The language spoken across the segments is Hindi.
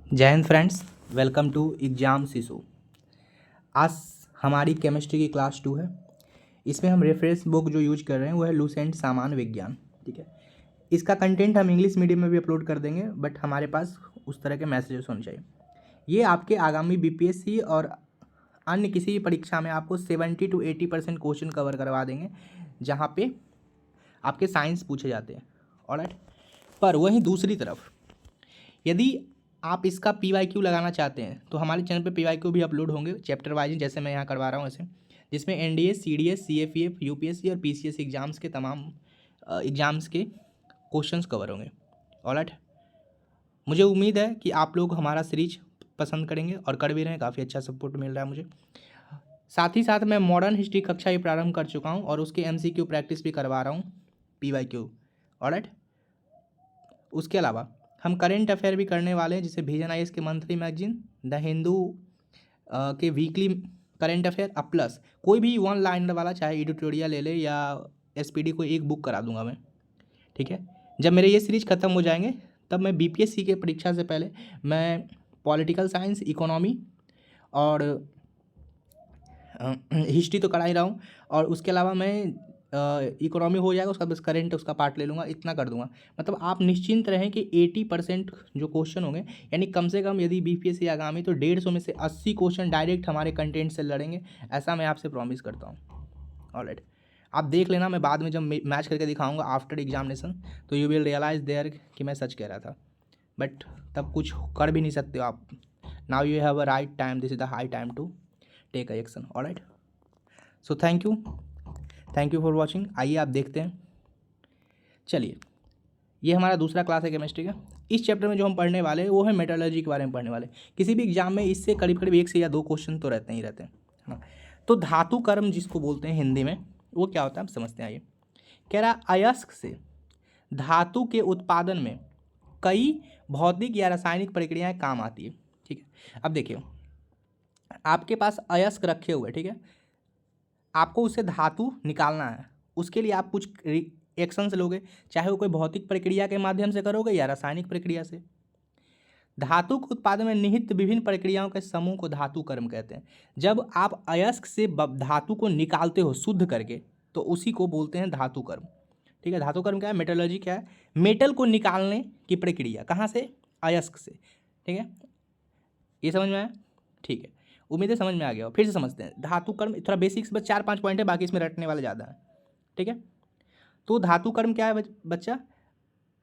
जय हिंद फ्रेंड्स, वेलकम टू एग्जाम शिशु। आज हमारी केमिस्ट्री की क्लास 2 है। इसमें हम रेफरेंस बुक जो यूज कर रहे हैं वो है लुसेंट सामान्य विज्ञान। ठीक है, इसका कंटेंट हम इंग्लिश मीडियम में भी अपलोड कर देंगे, बट हमारे पास उस तरह के मैसेजेस होने चाहिए। ये आपके आगामी बीपीएससी और अन्य किसी भी परीक्षा में आपको 70 to 80% क्वेश्चन कवर करवा देंगे, जहाँ पे आपके साइंस पूछे जाते हैं। ऑलराइट, पर वहीं दूसरी तरफ यदि आप इसका PYQ लगाना चाहते हैं तो हमारे चैनल पे PYQ भी अपलोड होंगे चैप्टर वाइज, जैसे मैं यहाँ करवा रहा हूँ ऐसे, जिसमें NDA, CDS, CFEF, UPSC और PCS एग्जाम्स के तमाम एग्जाम्स के क्वेश्चंस कवर होंगे। ऑलराइट, मुझे उम्मीद है कि आप लोग हमारा सीरीज पसंद करेंगे और कर भी रहे हैं। काफ़ी अच्छा सपोर्ट मिल रहा है मुझे। साथ ही साथ मैं मॉडर्न हिस्ट्री कक्षा भी प्रारंभ कर चुका हूँ और उसके MCQ प्रैक्टिस भी करवा रहा हूँ, PYQ। ऑलराइट, उसके अलावा हम करेंट अफेयर भी करने वाले हैं, जैसे विजन IAS के मंथली मैगजीन, द हिंदू के वीकली करेंट अफेयर, अब प्लस कोई भी वन लाइनर वाला, चाहे एडिटोरियल ले ले या SPD, को एक बुक करा दूंगा मैं। ठीक है, जब मेरे ये सीरीज खत्म हो जाएंगे तब मैं BPSC के परीक्षा से पहले मैं पॉलिटिकल साइंस, इकोनॉमी और हिस्ट्री तो करा ही रहा हूँ, और उसके अलावा मैं इकोनॉमी हो जाएगा, उसका बस करेंट उसका पार्ट ले लूँगा, इतना कर दूंगा। मतलब आप निश्चिंत रहें कि 80% जो क्वेश्चन होंगे, यानी कम से कम यदि BPSC आगामी तो 150 में से 80 क्वेश्चन डायरेक्ट हमारे कंटेंट से लड़ेंगे, ऐसा मैं आपसे प्रॉमिस करता हूँ। ऑलराइट, आप देख लेना, मैं बाद में जब मैच करके दिखाऊंगा आफ्टर एग्जामिनेशन, तो यू विल रियलाइज देयर कि मैं सच कह रहा था, बट तब कुछ कर भी नहीं सकते हो आप। Now you have a right time, this is the high time to take a action. Alright, so thank you for watching. आइए आप देखते हैं। चलिए, ये हमारा दूसरा क्लास है केमिस्ट्री का। इस चैप्टर में जो हम पढ़ने वाले हैं वो है मेटलर्जी के बारे में पढ़ने वाले। किसी भी एग्जाम में इससे करीब करीब 1 से या 2 क्वेश्चन तो रहते ही रहते हैं, है ना। तो धातु कर्म जिसको बोलते हैं हिंदी में, वो क्या होता है आप समझते हैं। आइए, कह रहा अयस्क से धातु के उत्पादन में कई भौतिक या रासायनिक प्रक्रियाएं काम आती है। ठीक है, अब देखिए, आपके पास अयस्क रखे हुए, ठीक है, आपको उससे धातु निकालना है। उसके लिए आप कुछ एक्शंस लोगे, चाहे वो कोई भौतिक प्रक्रिया के माध्यम से करोगे या रासायनिक प्रक्रिया से। धातु के उत्पादन में निहित विभिन्न प्रक्रियाओं के समूह को धातु कर्म कहते हैं। जब आप अयस्क से धातु को निकालते हो शुद्ध करके, तो उसी को बोलते हैं धातु कर्म। ठीक है, धातु कर्म क्या है, मेटलर्जी क्या है, मेटल को निकालने की प्रक्रिया, कहाँ से, अयस्क से। ठीक है, ये समझ में आया। ठीक है, उम्मीद है समझ में आ गया हो। फिर से समझते हैं धातु कर्म, थोड़ा बेसिक्स, बस 4-5 पॉइंट है, बाकी इसमें रटने वाले ज़्यादा है। ठीक है, तो धातु कर्म क्या है बच्चा,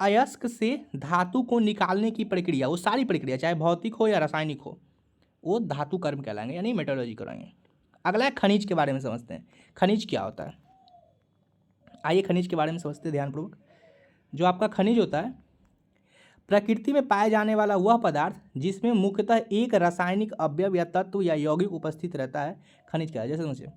अयस्क से धातु को निकालने की प्रक्रिया, वो सारी प्रक्रिया चाहे भौतिक हो या रासायनिक हो, वो धातु कर्म कहलाएंगे, यानी मेटलर्जी कराएंगे। अगला है खनिज के बारे में समझते हैं। खनिज क्या होता है, आइए खनिज के बारे में समझते हैं ध्यानपूर्वक। जो आपका खनिज होता है, प्रकृति में पाए जाने वाला वह पदार्थ जिसमें मुख्यतः एक रासायनिक अवयव या तत्व या यौगिक उपस्थित रहता है, खनिज क्या है। जैसे समझिए,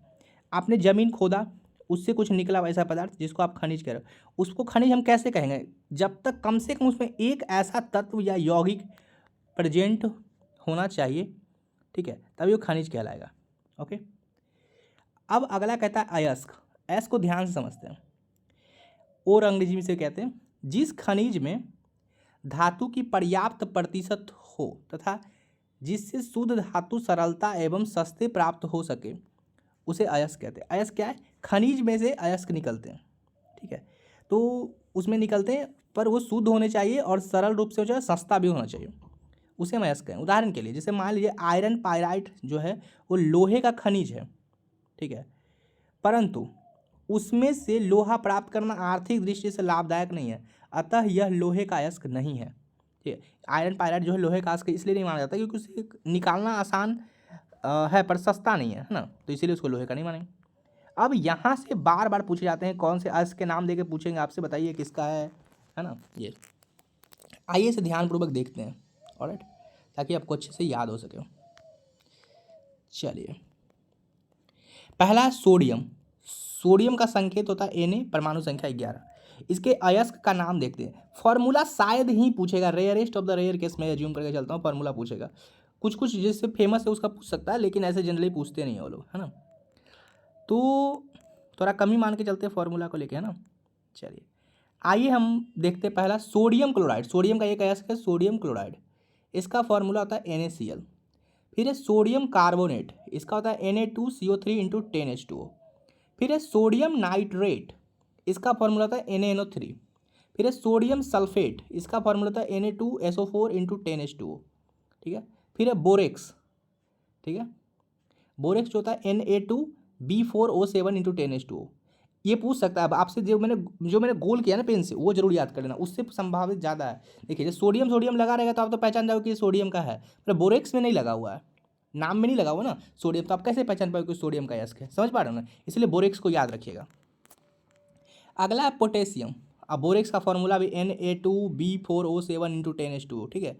आपने जमीन खोदा, उससे कुछ निकला वैसा पदार्थ जिसको आप खनिज कह रहे हो, उसको खनिज हम कैसे कहेंगे, जब तक कम से कम उसमें एक ऐसा तत्व या यौगिक प्रेजेंट होना चाहिए, ठीक है, तभी वो खनिज कहलाएगा। ओके, अब अगला कहता है अयस्क। अयस्क को ध्यान से समझते हैं, और अंग्रेजी में से कहते हैं जिस खनिज में धातु की पर्याप्त प्रतिशत हो तथा जिससे शुद्ध धातु सरलता एवं सस्ते प्राप्त हो सके, उसे अयस्क कहते हैं। अयस्क क्या है, खनिज में से अयस्क निकलते हैं। ठीक है, तो उसमें निकलते हैं, पर वो शुद्ध होने चाहिए और सरल रूप से हो जाए, सस्ता भी होना चाहिए, उसे हम अयस्क कहें। उदाहरण के लिए, जैसे मान लीजिए आयरन पायराइट जो है वो लोहे का खनिज है, ठीक है, परंतु उसमें से लोहा प्राप्त करना आर्थिक दृष्टि से लाभदायक नहीं है, अतः यह लोहे का अयस्क नहीं है। ठीक है, आयरन पायराइट जो है लोहे का अयस्क इसलिए नहीं माना जाता क्योंकि उसे निकालना आसान है, पर सस्ता नहीं है ना, तो इसीलिए उसको लोहे का नहीं मानेंगे। अब यहाँ से बार बार पूछे जाते हैं, कौन से अयस्क के नाम देके पूछेंगे आपसे, बताइए किसका है ना ये। आइए इसे ध्यानपूर्वक देखते हैं, ऑलराइट, ताकि आपको अच्छे से याद हो सके। चलिए, पहला है सोडियम। सोडियम का संकेत होता है Na, परमाणु संख्या 11। इसके अयस्क का नाम देखते हैं। फॉर्मूला शायद ही पूछेगा, rarest of the rare case में एज्यूम करके चलता हूँ, फॉर्मूला पूछेगा। कुछ कुछ जिससे फेमस है उसका पूछ सकता है, लेकिन ऐसे जनरली पूछते नहीं है वो लोग, है ना, तो थोड़ा कम ही मान के चलते हैं फॉर्मूला को लेके, है ना। चलिए, आइए हम देखते हैं पहला सोडियम क्लोराइड। सोडियम का एक अयस्क है सोडियम क्लोराइड, इसका फॉर्मूला होता है NaCl। फिर है सोडियम कार्बोनेट, इसका होता है Na2CO3 इंटू 10H2O। फिर है सोडियम नाइट्रेट, इसका फॉर्मूला होता है NaNO3। फिर है सोडियम सल्फेट, इसका फॉर्मूला होता है Na2SO4 इंटू 10H2O। ठीक है। फिर है बोरेक्स, ठीक है, बोरेक्स जो होता है Na2B4O7 इंटू 10H2O। ये पूछ सकता है अब आपसे, जो मैंने गोल किया ना पेन से, वो जरूर याद कर लेना, उससे संभावित ज़्यादा है। देखिए जब सोडियम सोडियम लगा रहेगा तो आप तो पहचान जाओगे कि ये सोडियम का है, पर बोरेक्स में नहीं लगा हुआ है, नाम में नहीं लगा हुआ ना सोडियम, तो आप कैसे पहचान पाओगे कि सोडियम का यस्क है? समझ पा रहे हो ना, इसलिए बोरेक्स को याद रखिएगा। अगला है पोटेशियम। अब बोरेक्स का फॉर्मूला भी Na2B4O7 इंटू 10H2O। ठीक है,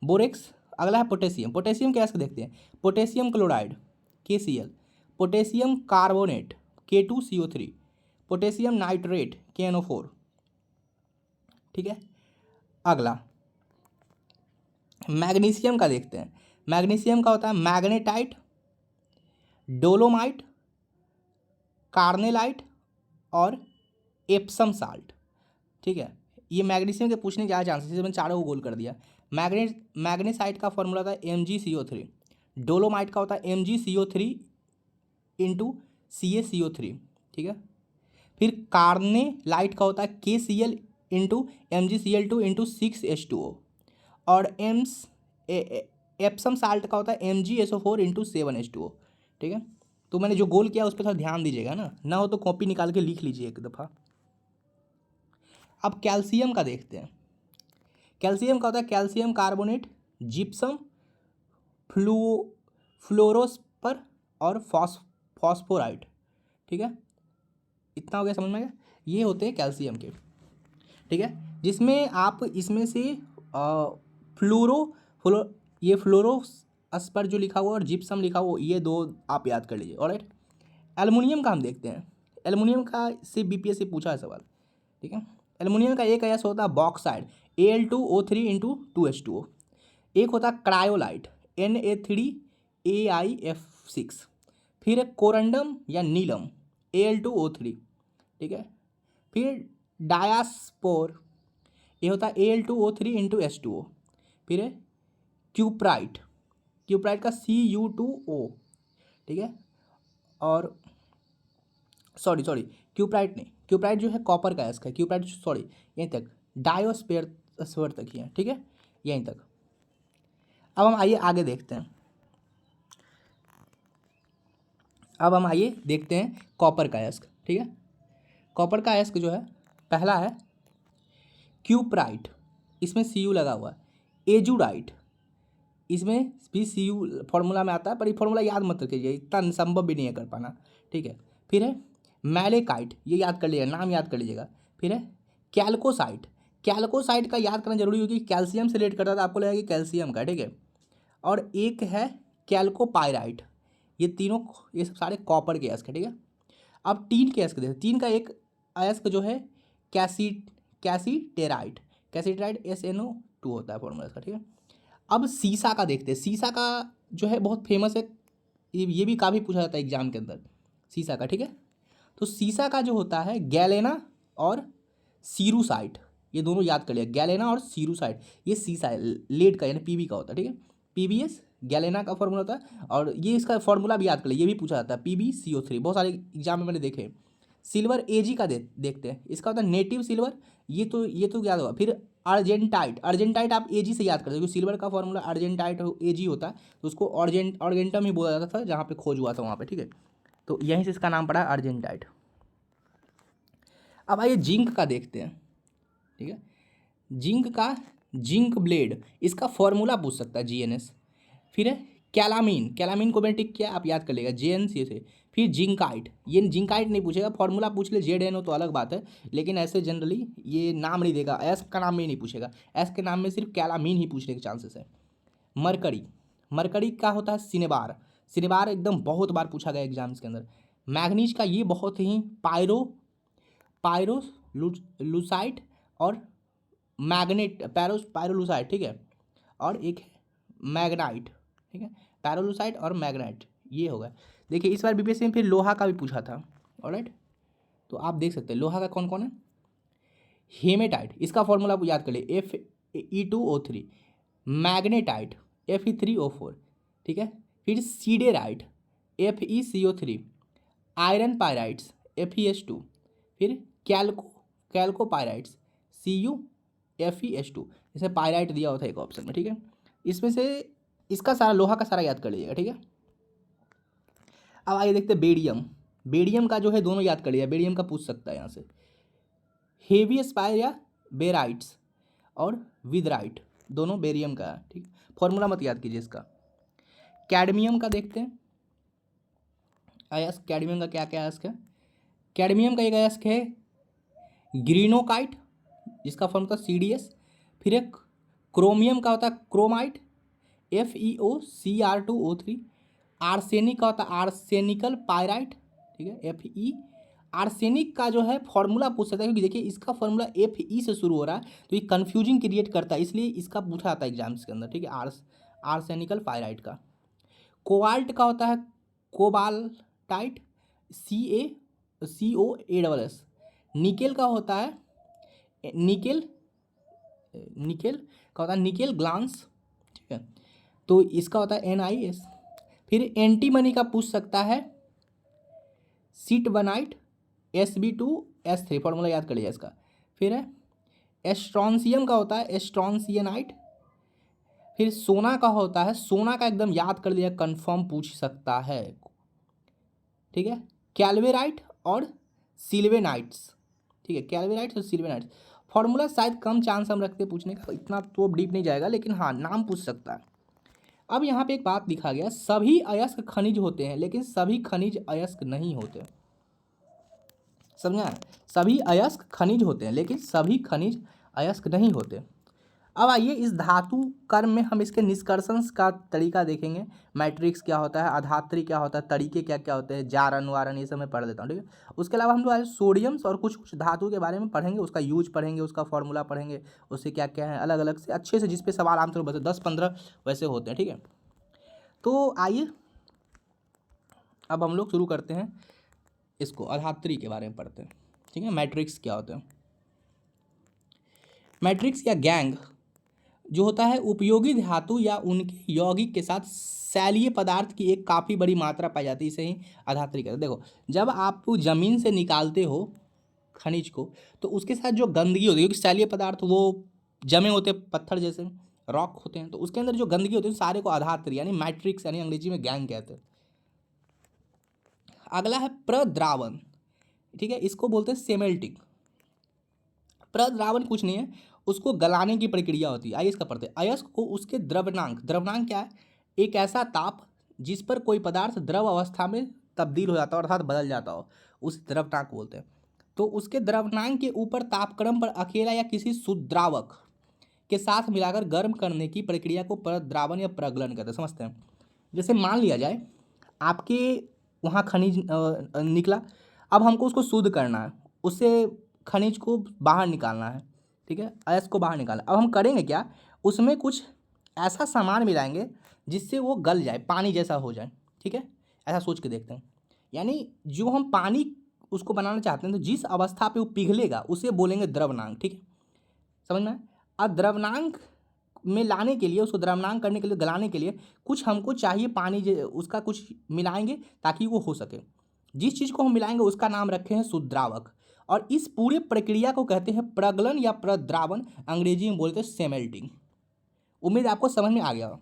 बोरेक्स। अगला है पोटेशियम। पोटेशियम का यस्क देखते हैं, potassium chloride KCl, potassium carbonate K2CO3, potassium nitrate KNO4। ठीक है। अगला मैग्नीशियम का देखते हैं। मैग्नीशियम का होता है मैग्नेटाइट, डोलोमाइट, कार्नेलाइट और एप्सम साल्ट। ठीक है, ये मैग्नीशियम के पूछने के ज़्यादा चांसेस, जैसे मैंने चारों को गोल कर दिया। मैग्नेसाइट का फॉर्मूला होता है MgCO3, डोलोमाइट का होता है MgCO3 इंटू CaCO3। ठीक है। फिर कार्नेलाइट का होता है KCl into MgCl2 into 6H2O। और एप्सम साल्ट का होता है MgSO4 इंटू 7H2O। ठीक है, तो मैंने जो गोल किया उस पर थोड़ा ध्यान दीजिएगा ना हो तो कॉपी निकाल के लिख लीजिए एक दफ़ा। अब कैल्शियम का देखते हैं। कैल्शियम का होता है कैल्शियम कार्बोनेट, जिप्सम, फ्लोरोस्पर और फॉस्फोराइट। ठीक है, इतना हो गया, समझ में आ गया? ये होते हैं कैल्शियम के। ठीक है, जिसमें आप इसमें से ये फ्लोरोस्पर जो लिखा हुआ और जिप्सम लिखा हुआ, ये दो आप याद कर लीजिए। ऑलराइट, एल्युमिनियम का हम देखते हैं। एल्युमिनियम का से BPSC पूछा है सवाल। ठीक है, एल्युमिनियम का एक अयस्क होता है बॉक्साइड Al2O3 इंटू 2H2O। एक होता है क्रायोलाइट Na3AiF6। फिर है कोरंडम या नीलम Al2O3। ठीक है, फिर डायास्पोर, ये होता है Al2O3 इंटू H2O। फिर है क्यूप्राइट, क्यूप्राइट का Cu2O। ठीक है, और सॉरी क्यूप्राइट नहीं, क्यूप्राइट जो है कॉपर का अयस्क है, क्यूप्राइट सॉरी, यहीं तक डायोस्फेयर तक ही है। ठीक है, यहीं तक। अब हम आइए आगे देखते हैं। अब हम आइए देखते हैं कॉपर का अयस्क। ठीक है, कॉपर का अयस्क जो है पहला है क्यूप्राइट, इसमें Cu लगा हुआ है। एजुराइट, इसमें भी Cu फॉर्मूला में आता है, पर ये फॉर्मूला याद मत रखिए, इतना संभव भी नहीं है कर पाना। ठीक है, फिर है मैलेकाइट, ये याद कर लीजिएगा, नाम याद कर लीजिएगा। फिर है कैल्कोसाइट, कैल्कोसाइट का याद करना जरूरी होगी, कैल्शियम से रिलेट करता था, आपको लगेगा कि कैल्शियम का। ठीक है, और एक है कैल्कोपायराइट। ये तीनों, ये सब सारे कॉपर के अयस्क है। ठीक है, अब टीन के अयस्क देखते हैं। टीन का एक अयस्क जो है कैसीटेराइट, कैसीटेराइट SnO2 होता है फॉर्मूला इसका। ठीक है, अब सीसा का देखते हैं। सीसा का जो है बहुत फेमस है, ये भी काफ़ी पूछा जाता है एग्जाम के अंदर सीसा का। ठीक है, तो सीसा का जो होता है गैलेना और सीरूसाइट, ये दोनों याद कर लिया, गैलेना और सीरूसाइट। ये सीसा है, लेड का यानी Pb का होता है। ठीक है, PbS गैलेना का फॉर्मूला होता है, और ये इसका फॉर्मूला भी याद कर लिया, ये भी पूछा जाता है PbCO3, बहुत सारे एग्जाम में मैंने देखे। सिल्वर Ag का देखते हैं, इसका होता है नेटिव सिल्वर, ये तो याद होगा। फिर अर्जेंटाइट, अर्जेंटाइट आप Ag से याद करते हो, क्योंकि सिल्वर का फॉर्मूला अर्जेंटाइट Ag होता है, तो उसको ऑर्गेंटम ही बोला जाता था जहाँ पे खोज हुआ था वहाँ पे। ठीक है, तो यहीं से इसका नाम पड़ा अर्जेंटाइट। अब आइए जिंक का देखते हैं। ठीक है, जिंक ब्लेड, इसका फॉर्मूला पूछ सकता है GNS। फिर है कैलामीन, कैलामीन को मैंने टिक किया, आप याद कर लेगा JNC से। फिर जिंकाइट, ये जिंकाइट नहीं पूछेगा, फॉर्मूला पूछ ले ZNO तो अलग बात है, लेकिन ऐसे जनरली ये नाम नहीं देगा, एस का नाम में ही नहीं पूछेगा, एस के नाम में सिर्फ कैलामीन ही पूछने के चांसेस है। मरकरी, मरकरी का होता है सिनेबार, सिनेबार एकदम बहुत बार पूछा गया एग्जाम्स के अंदर। मैग्नीज का ये बहुत ही पायरोलुसाइट और पायरोलुसाइट। ठीक है, और एक है मैग्नाइट। ठीक है, पैरोलुसाइट और मैग्नाइट, ये होगा। देखिए इस बार BPSC में फिर लोहा का भी पूछा था। ऑलराइट, तो आप देख सकते हैं लोहा का कौन कौन है। हेमेटाइट, इसका फॉर्मूला आप याद कर लिए, Fe2O3। मैग्नेटाइट Fe3O4, ठीक है। फिर siderite FeCO3, iron pyrites FeS2, फिर कैल्कोपायराइट्स CuFeS2। जैसे पायराइट दिया होता है एक ऑप्शन में, ठीक है। इसमें से इसका सारा लोहा का सारा याद कर लीजिएगा, ठीक है। अब आइए देखते हैं बेरियम। बेरियम का जो है दोनों याद कर लीजिएगा, बेरियम का पूछ सकता है यहाँ से। हेवी स्पायर या बेराइट्स और विदराइट दोनों बेरियम का है, ठीक। फॉर्मूला मत याद कीजिए इसका। कैडमियम का देखते हैं अयस्क। कैडमियम का क्या क्या अयस्क है? कैडमियम का एक अयस्क है ग्रीनोकाइट, जिसका फॉर्मूला CdS। फिर एक क्रोमियम का होता है क्रोमाइट FeOCr2O3। आर्सेनिक का होता है आर्सेनिकल पायराइट, ठीक है Fe। आर्सेनिक का जो है फॉर्मूला पूछ सकता है, क्योंकि देखिए इसका फॉर्मूला Fe से शुरू हो रहा है, तो ये कन्फ्यूजिंग क्रिएट करता है, इसलिए इसका पूछा जाता है एग्जाम्स के अंदर, ठीक है। आर्सेनिकल पायराइट का। कोबाल्ट का होता है कोबाल्टाइट CaCOASS। निकेल का होता है निकेल का होता है निकेल ग्लांस, ठीक है। तो इसका होता है NiS। फिर एंटीमनी का पूछ सकता है सिटवनाइट Sb2S3, फॉर्मूला याद कर लिया इसका। फिर है एस्ट्रॉन्सियम का होता है एस्ट्रॉन्सियनाइट। फिर सोना का होता है, सोना का एकदम याद कर लिया, कंफर्म पूछ सकता है, ठीक है, कैल्वेराइट और सिल्वेनाइट्स, ठीक है। कैल्वेराइट्स और सिल्वेनाइट्स फॉर्मूला शायद कम चांस हम रखते पूछने का, इतना तो डीप नहीं जाएगा, लेकिन हाँ नाम पूछ सकता है। अब यहाँ पे एक बात लिखा गया, सभी अयस्क खनिज होते हैं लेकिन सभी खनिज अयस्क नहीं होते। समझा? सभी अयस्क खनिज होते हैं लेकिन सभी खनिज अयस्क नहीं होते। अब आइए इस धातु कर्म में हम इसके निष्कर्षण का तरीका देखेंगे। मैट्रिक्स क्या होता है, अधात्री क्या होता है, तरीके क्या क्या होते हैं, जारन वारन, ये सब मैं पढ़ देता हूँ, ठीक है। उसके अलावा हम लोग आज सोडियम्स और कुछ कुछ धातु के बारे में पढ़ेंगे, उसका यूज पढ़ेंगे, उसका फॉर्मूला पढ़ेंगे, उससे क्या क्या है अलग अलग से अच्छे से, जिस पे सवाल आमतौर पर 10-15 वैसे होते हैं, ठीक है। तो आइए अब हम लोग शुरू करते हैं, इसको अधात्री के बारे में पढ़ते हैं, ठीक है। मैट्रिक्स क्या होते हैं? मैट्रिक्स या गैंग जो होता है उपयोगी धातु या उनके यौगिक के साथ सैलीय पदार्थ की एक काफ़ी बड़ी मात्रा पाई जाती है, इसे ही अधात्री कहते हैं। देखो जब आप ज़मीन से निकालते हो खनिज को, तो उसके साथ जो गंदगी होती है, क्योंकि सैलीय पदार्थ वो जमे होते हैं पत्थर जैसे रॉक होते हैं, तो उसके अंदर जो गंदगी होती है सारे को अधात्री यानी मैट्रिक्स यानी अंग्रेजी में गैंग कहते हैं। अगला है प्रद्रावण, ठीक है, इसको बोलते हैं सेमेल्टिक। प्रद्रावण कुछ नहीं है, उसको गलाने की प्रक्रिया होती है। आइए इसका पढ़ते हैं। अयस्क को उसके द्रवनांक, द्रवनांक क्या है? एक ऐसा ताप जिस पर कोई पदार्थ द्रव अवस्था में तब्दील हो जाता हो अर्थात बदल जाता हो, उस द्रवनांक बोलते हैं। तो उसके द्रवनांक के ऊपर तापक्रम पर अकेला या किसी शुद्रावक के साथ मिलाकर गर्म करने की प्रक्रिया को प्रद्रावण या प्रगलन कहते हैं। समझते हैं? जैसे मान लिया जाए आपके वहाँ खनिज निकला, अब हमको उसको शुद्ध करना है, उससे खनिज को बाहर निकालना है, ठीक है, अयस्क को बाहर निकालना। अब हम करेंगे क्या, उसमें कुछ ऐसा सामान मिलाएंगे जिससे वो गल जाए, पानी जैसा हो जाए, ठीक है। ऐसा सोच के देखते हैं, यानी जो हम पानी उसको बनाना चाहते हैं, तो जिस अवस्था पे वो पिघलेगा उसे बोलेंगे द्रवनांक, ठीक है। समझ में? अब द्रवनांक में लाने के लिए, उसको द्रवनांक करने के लिए, गलाने के लिए कुछ हमको चाहिए पानी, उसका कुछ मिलाएंगे ताकि वो हो सके। जिस चीज़ को हम मिलाएंगे उसका नाम रखे हैं शुद्रावक, और इस पूरे प्रक्रिया को कहते हैं प्रगलन या प्रद्रावण, अंग्रेजी में बोलते हैं सेमेल्टिंग। उम्मीद आपको समझ में आ गया हो।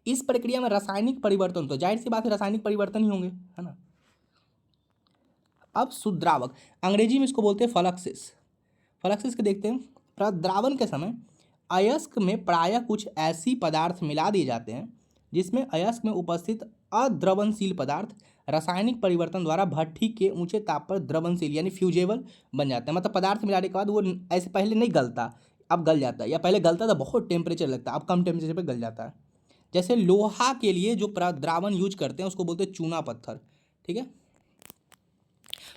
इस प्रक्रिया में रासायनिक परिवर्तन, तो जाहिर सी बात है रासायनिक परिवर्तन ही होंगे, है ना। अब शुद्रावक, अंग्रेजी में इसको बोलते हैं फ्लक्सिस। फ्लक्सिस के देखते हैं। प्रद्रावण के समय अयस्क में प्रायः कुछ ऐसी पदार्थ मिला दिए जाते हैं जिसमें अयस्क में उपस्थित अद्रवणशील पदार्थ रासायनिक परिवर्तन द्वारा भट्ठी के ऊंचे ताप पर द्रवणशील यानी फ्यूजेबल बन जाते हैं। मतलब पदार्थ मिलाने के बाद वो ऐसे पहले नहीं गलता, अब गल जाता है, या पहले गलता था बहुत टेम्परेचर लगता है, अब कम टेम्परेचर पर गल जाता है। जैसे लोहा के लिए जो प्रद्रावण यूज करते हैं उसको बोलते हैं चूना पत्थर, ठीक है,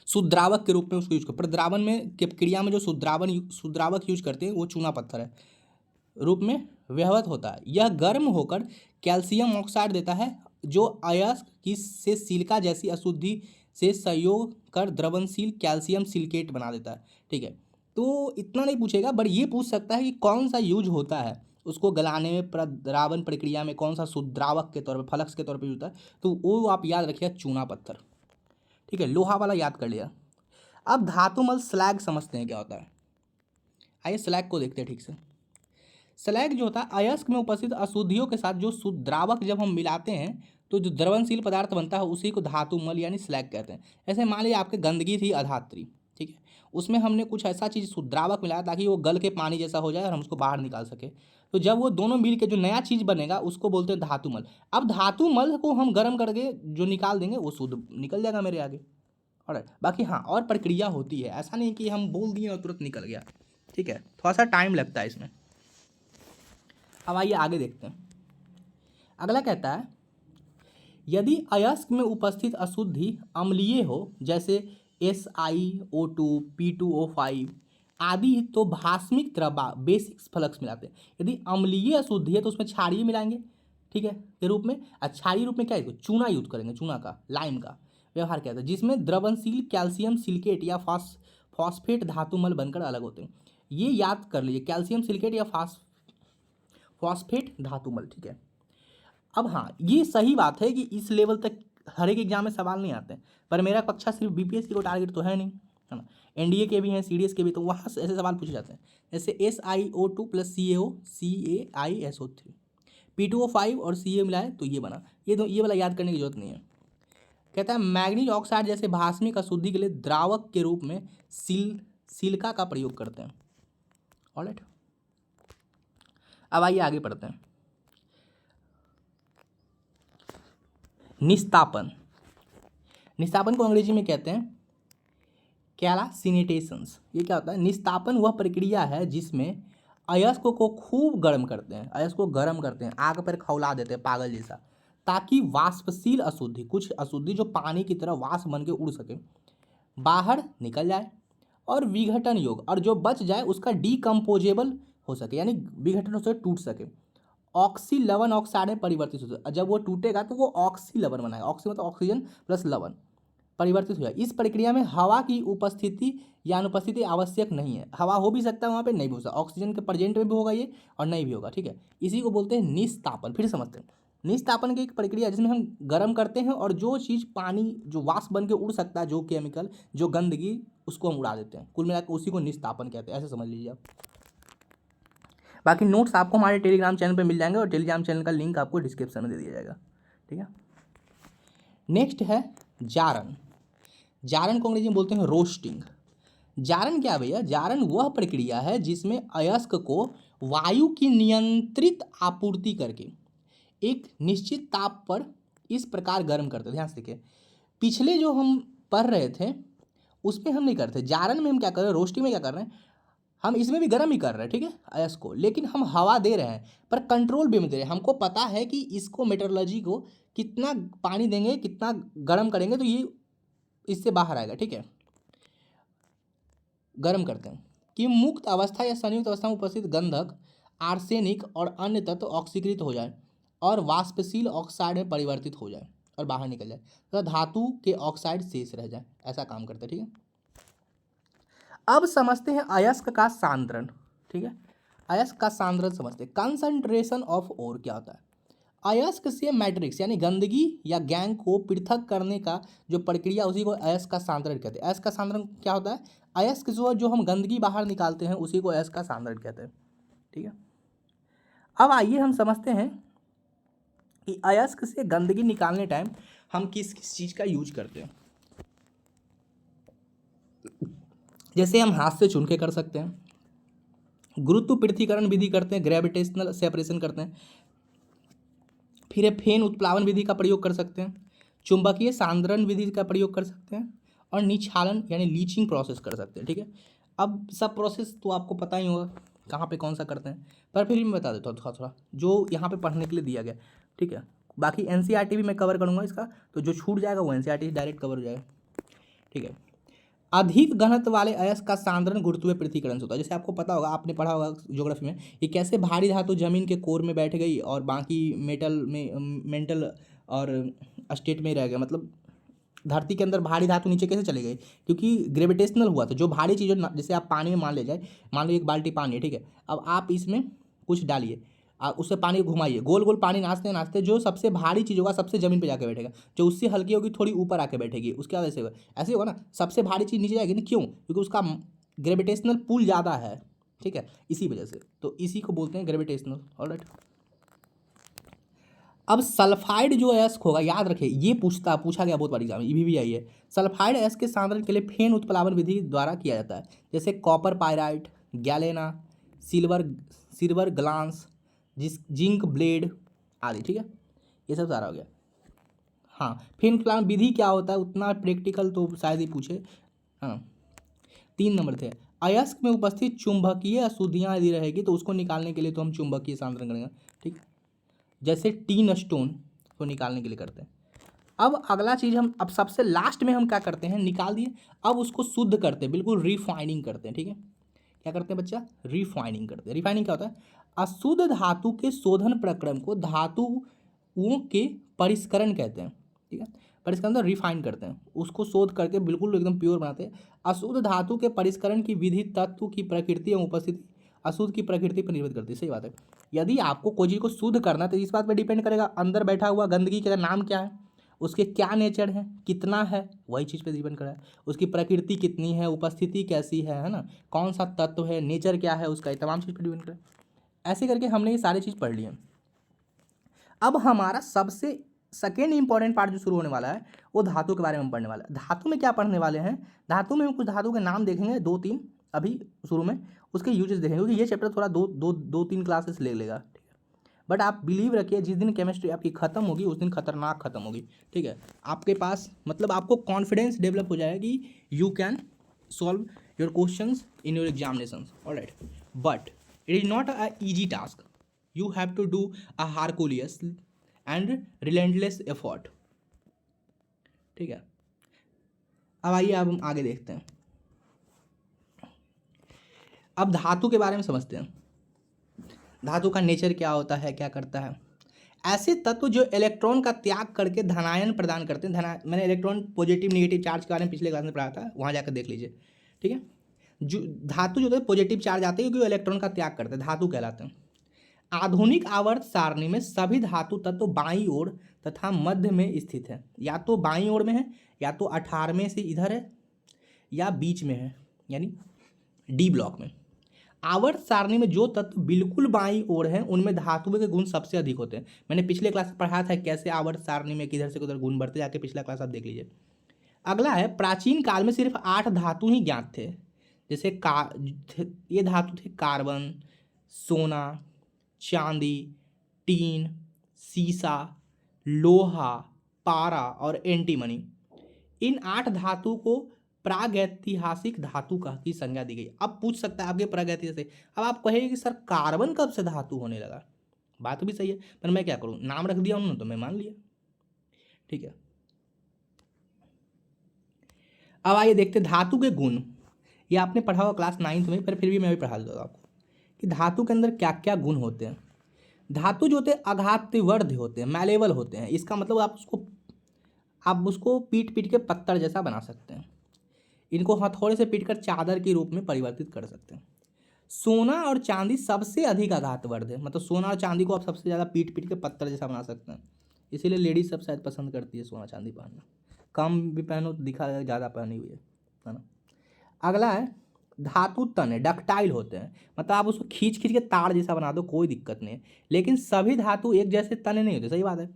शुद्रावक के रूप में उसको यूज कर। प्रद्रावण में के क्रिया में जो शुद्रावक यूज करते हैं वो चूना पत्थर है रूप में व्यवहृत होता है। यह गर्म होकर कैल्शियम ऑक्साइड देता है जो अयस्क की से सिलिका जैसी अशुद्धि से संयोग कर द्रवणशील कैल्शियम सिलिकेट बना देता है, ठीक है। तो इतना नहीं पूछेगा, बट ये पूछ सकता है कि कौन सा यूज होता है उसको गलाने में प्रद्रावण प्रक्रिया में कौन सा शुद्रावक के तौर पर, फ्लक्स के तौर पर होता है, तो वो आप याद रखिएगा, चूना पत्थर। ठीक है, लोहा वाला याद कर लिया। अब धातुमल स्लैग समझते हैं क्या होता है। आइए स्लैग को देखते हैं ठीक से। स्लैग जो होता है अयस्क में उपस्थित अशुद्धियों के साथ जो शुद्रावक जब हम मिलाते हैं तो जो द्रवनशील पदार्थ बनता है उसी को धातुमल यानी स्लैग कहते हैं। ऐसे मान लीजिए आपके गंदगी थी अधात्री, ठीक है, उसमें हमने कुछ ऐसा चीज़ शुद्रावक मिलाया ताकि वो गल के पानी जैसा हो जाए और हम उसको बाहर निकाल सके। तो जब वो दोनों मिल के जो नया चीज़ बनेगा उसको बोलते हैं धातुमल। अब धातुमल को हम गर्म करके जो निकाल देंगे वो शुद्ध निकल जाएगा मेरे आगे। और बाकी हाँ और प्रक्रिया होती है, ऐसा नहीं कि हम बोल दिए और तुरंत निकल गया। ठीक है, थोड़ा सा टाइम लगता है इसमें। अब आइए आगे देखते हैं। अगला कहता है यदि अयस्क में उपस्थित अशुद्धि अम्लीय हो जैसे SiO2 P2O5 आदि तो भास्मिक द्रवा बेसिक फ्लक्स मिलाते हैं। यदि अम्लीय अशुद्धि है तो उसमें क्षारीय मिलाएंगे, ठीक है, के रूप में। क्षारीय रूप में क्या है, चूना यूज करेंगे, चूना का, लाइम का व्यवहार किया था, जिसमें द्रवनशील कैल्शियम सिलिकेट या फॉस्फेट धातुमल बनकर अलग होते हैं। ये याद कर लीजिए, कैल्शियम सिलिकेट या फॉस्फेट धातुमल। ठीक है, अब हाँ ये सही बात है कि इस लेवल तक हर एक एग्जाम में सवाल नहीं आते हैं, पर मेरा कक्षा सिर्फ बीपीएससी को टारगेट तो है नहीं, है ना, एनडीए के भी हैं, सीडीएस के भी, तो वहाँ से ऐसे सवाल पूछे जाते हैं। जैसे SiO2 + CaO CaISO3 P2O5 और Ca मिलाए तो ये बना, ये वाला याद करने की जरूरत नहीं है। कहता है मैग्नीज ऑक्साइड जैसे भास्मिक अशुद्धि के लिए द्रावक के रूप में सिलिका का प्रयोग करते हैं। ऑलराइट, अब आइए आगे पढ़ते हैं। निस्तापन, निस्तापन को अंग्रेजी में कहते हैं कैल्सिनेटेशंस। ये क्या होता है, निस्तापन वह प्रक्रिया है जिसमें अयस्क को खूब गर्म करते हैं, अयस्क को गर्म करते हैं, आग पर खौला देते हैं पागल जैसा, ताकि वाष्पशील अशुद्धि, कुछ अशुद्धि जो पानी की तरह वाष्प बन के उड़ सके, बाहर निकल जाए, और विघटन योग, और जो बच जाए उसका डीकम्पोजेबल हो सके, यानी विघटन हो सके, टूट सके, ऑक्सी लवण ऑक्साइड में परिवर्तित हो सके। जब वो टूटेगा तो वो ऑक्सी लवण बनाएगा, ऑक्सी मतलब ऑक्सीजन प्लस लवण परिवर्तित हो जाए। इस प्रक्रिया में हवा की उपस्थिति या अनुपस्थिति आवश्यक नहीं है, हवा हो भी सकता है वहाँ पे, नहीं भी हो सकता, ऑक्सीजन के प्रेजेंट में भी होगा ये और नहीं भी होगा। ठीक है, इसी को बोलते हैं निस्तापन। फिर समझते हैं, निस्तापन की एक प्रक्रिया जिसमें हम गर्म करते हैं और जो चीज़ पानी जो वाष्प बन के उड़ सकता है, जो केमिकल, जो गंदगी, उसको हम उड़ा देते हैं। कुल मिलाकर उसी को निस्तापन कहते हैं, ऐसे समझ लीजिए आप। बाकी नोट्स आपको हमारे टेलीग्राम चैनल पे मिल जाएंगे और टेलीग्राम चैनल का लिंक आपको डिस्क्रिप्शन में दे दिया जाएगा। ठीक है, नेक्स्ट है जारन। जारन को अंग्रेजी में बोलते हैं रोस्टिंग। जारन क्या भैया, जारन वह प्रक्रिया है जिसमें अयस्क को वायु की नियंत्रित आपूर्ति करके एक निश्चित ताप पर इस प्रकार गर्म करते हैं। ध्यान से देखिए, पिछले जो हम पढ़ रहे थे उसमें हम नहीं करते, जारन में हम क्या कर रहे हैं, रोस्टिंग में क्या कर रहे हैं, हम इसमें भी गर्म ही कर रहे हैं, ठीक है, अयस्क को, लेकिन हम हवा दे रहे हैं पर कंट्रोल भी में दे रहे हैं। हमको पता है कि इसको मेटरलॉजी को कितना पानी देंगे, कितना गर्म करेंगे तो ये इससे बाहर आएगा। ठीक है, गर्म करते हैं कि मुक्त अवस्था या संयुक्त अवस्था में उपस्थित गंधक, आर्सेनिक और अन्य तत्व ऑक्सीकृत हो जाए और वाष्पशील ऑक्साइड में परिवर्तित हो जाए और बाहर निकल जाए, तो धातु के ऑक्साइड शेष रह जाए, ऐसा काम करते हैं। ठीक है, अब समझते हैं अयस्क का सांद्रण। ठीक है, अयस्क का सांद्रण समझते हैं। कंसंट्रेशन ऑफ ओर क्या होता है, अयस्क से मैट्रिक्स यानी गंदगी या गैंग को पृथक करने का जो प्रक्रिया, उसी को अयस्क का सांद्रण कहते हैं। अयस्क का सांद्रण क्या होता है, अयस्क जो हम गंदगी बाहर निकालते हैं उसी को अयस्क का सांद्रण कहते हैं। ठीक है, अब आइए हम समझते हैं कि अयस्क से गंदगी निकालने टाइम हम किस किस चीज़ का यूज करते हैं। जैसे हम हाथ से चुन के कर सकते हैं, गुरुत्व पृथक्करण विधि करते हैं, ग्रेविटेशनल सेपरेशन करते हैं, फिर फेन उत्प्लावन विधि का प्रयोग कर सकते हैं, चुंबकीय सांद्रण विधि का प्रयोग कर सकते हैं, और निक्षालन यानी लीचिंग प्रोसेस कर सकते हैं। ठीक है, अब सब प्रोसेस तो आपको पता ही होगा कहाँ पे कौन सा करते हैं, पर फिर भी मैं बता देता हूँ थोड़ा थोड़ा जो यहाँ पे पढ़ने के लिए दिया गया। ठीक है, बाकी एनसीईआरटी भी मैं कवर करूँगा इसका, तो जो छूट जाएगा वो एनसीईआरटी डायरेक्ट कवर हो जाएगा। ठीक है, अधिक घनत्व वाले अयस्क का सांद्रण गुरुत्वीय पृथक्करण से होता है। जैसे आपको पता होगा, आपने पढ़ा होगा ज्योग्राफी में, ये कैसे भारी धातु जमीन के कोर में बैठ गई और बाकी मेंटल और स्टेट में रह गया, मतलब धरती के अंदर भारी धातु नीचे कैसे चले गई, क्योंकि ग्रेविटेशनल हुआ था। जो भारी चीज़, जैसे आप पानी में मान ले जाए, मान लो एक बाल्टी पानी है, ठीक है, अब आप इसमें कुछ डालिए, उससे पानी को घुमाइए, गोल गोल पानी नाचते नाचते जो सबसे भारी चीज़ होगा सबसे ज़मीन पे जाके बैठेगा, जो उससे हल्की होगी थोड़ी ऊपर आके बैठेगी, उसके बाद ऐसे होगा, ऐसे होगा ना, सबसे भारी चीज़ नीचे जाएगी ना, क्यों? क्योंकि उसका ग्रेविटेशनल पुल ज़्यादा है, ठीक है, इसी वजह से, तो इसी को बोलते हैं ग्रेविटेशनल। ऑलराइट, अब सल्फाइड जो एस्क होगा, याद रखिए ये पूछा गया बहुत बार एग्जाम में, ये भी आई है। सल्फाइड एस्क के सांद्रण के लिए फेन उत्प्लावन विधि द्वारा किया जाता है, जैसे copper pyrite, galena, silver silver glance, zinc blende आदि, ठीक है, ये सब सारा हो गया। हाँ, फेन उत्प्लावन विधि क्या होता है, उतना प्रैक्टिकल तो शायद ही पूछे। हाँ, 3 नंबर थे, अयस्क में उपस्थित चुंबकीय अशुद्धियाँ यदि रहेगी तो उसको निकालने के लिए तो हम चुंबकीय सांद्रण करेंगे, ठीक, जैसे टीन स्टोन को निकालने के लिए करते हैं। अब अगला चीज़ हम अब सबसे लास्ट में हम क्या करते हैं, निकाल दिए, अब उसको शुद्ध करते हैं, बिल्कुल रिफाइनिंग करते हैं, ठीक है, क्या करते हैं बच्चा, रिफाइनिंग करते हैं। रिफाइनिंग क्या होता है, अशुद्ध धातु के शोधन प्रक्रम को धातुओं के परिष्करण कहते हैं, ठीक है, परिष्करण तो रिफाइन करते हैं, उसको शोध करके बिल्कुल एकदम प्योर बनाते हैं। अशुद्ध धातु के परिष्करण की विधि तत्व की प्रकृति एवं उपस्थिति अशुद्ध की प्रकृति पर निर्भर करती है, सही बात है। यदि आपको कोई चीज़ को शुद्ध करना है तो इस बात पर डिपेंड करेगा, अंदर बैठा हुआ गंदगी का नाम क्या है, उसके क्या नेचर है, कितना है, वही चीज़ पे डिपेंड कर रहा है, उसकी प्रकृति कितनी है, उपस्थिति कैसी है ना, कौन सा तत्व है, नेचर क्या है उसका, ये तमाम चीज़ पे डिपेंड कर रहा है। ऐसे करके हमने ये सारी चीज़ पढ़ ली है। अब हमारा सबसे सेकेंड इंपॉर्टेंट पार्ट जो शुरू होने वाला है वो धातु के बारे में हम पढ़ने वाला है। धातु में क्या पढ़ने वाले हैं, धातु में हम कुछ धातु के नाम देखेंगे, 2-3 अभी शुरू में, उसके यूजेस देखेंगे, क्योंकि ये चैप्टर थोड़ा 2-3 क्लासेस ले लेगा, ठीक है, बट आप बिलीव रखिए जिस दिन केमिस्ट्री आपकी खत्म होगी उस दिन खतरनाक खत्म होगी, ठीक है, आपके पास मतलब आपको कॉन्फिडेंस डेवलप हो जाएगा कि you can solve your questions in your examinations, alright, but it is not a easy task, you have to do a herculean and relentless effort, ठीक है। अब आइए अब हम आगे देखते हैं, अब धातु के बारे में समझते हैं, धातु का नेचर क्या होता है, क्या करता है। ऐसे तत्व जो इलेक्ट्रॉन का त्याग करके धनायन प्रदान करते हैं, मैंने इलेक्ट्रॉन पॉजिटिव नेगेटिव चार्ज के बारे में पिछले क्लास में पढ़ाया था, वहाँ जाकर देख लीजिए, ठीक है। जो धातु जो है पॉजिटिव चार्ज आते हैं क्योंकि इलेक्ट्रॉन का त्याग करते हैं, धातु कहलाते हैं। आधुनिक आवर्त सारणी में सभी धातु तत्व बाईं ओर तथा मध्य में स्थित है, या तो बाईं ओर में है, या तो 18वें से इधर है, या बीच में है, यानी डी ब्लॉक में। आवर्त सारणी में जो तत्व बिल्कुल बाईं ओर हैं उनमें धातुओं के गुण सबसे अधिक होते हैं। मैंने पिछले क्लास में पढ़ाया था कैसे आवर्त सारणी में किधर से किधर गुण बढ़ते, जाके पिछला क्लास आप देख लीजिए। अगला है, प्राचीन काल में सिर्फ 8 धातु ही ज्ञात थे, जैसे ये धातु थे कार्बन, सोना, चांदी, टीन, सीसा, लोहा, पारा और एंटीमनी। इन 8 धातु को प्रागैतिहासिक धातु का की संज्ञा दी गई। अब पूछ सकता है आपके प्रागैतिहासिक, अब आप कहेंगे कि सर कार्बन कब से धातु होने लगा, बात भी सही है, पर मैं क्या करूं, नाम रख दिया उन्होंने तो मैं मान लिया, ठीक है। अब आइए देखते धातु के गुण, ये आपने पढ़ा होगा क्लास 9th में, पर फिर भी मैं भी पढ़ा दूंगा आपको कि धातु के अंदर क्या क्या गुण होते हैं। धातु जो होते हैं अघातवर्ध होते हैं, मैलेबल होते हैं, इसका मतलब आप उसको पीट पीट के पत्थर जैसा बना सकते हैं, इनको हथौड़े से पीटकर चादर के रूप में परिवर्तित कर सकते हैं। सोना और चांदी सबसे अधिक आघातवर्ध है, मतलब सोना और चांदी को आप सबसे ज़्यादा पीट पीट के पत्थर जैसा बना सकते हैं, इसीलिए लेडीज सब शायद पसंद करती है सोना चांदी पहनना, कम भी पहनो तो दिखा ज़्यादा पहनी हुई है ना। अगला है, धातु तन है, डक्टाइल होते हैं, मतलब आप उसको खींच खींच के तार जैसा बना दो कोई दिक्कत नहीं है, लेकिन सभी धातु एक जैसे तने नहीं होते, सही बात है।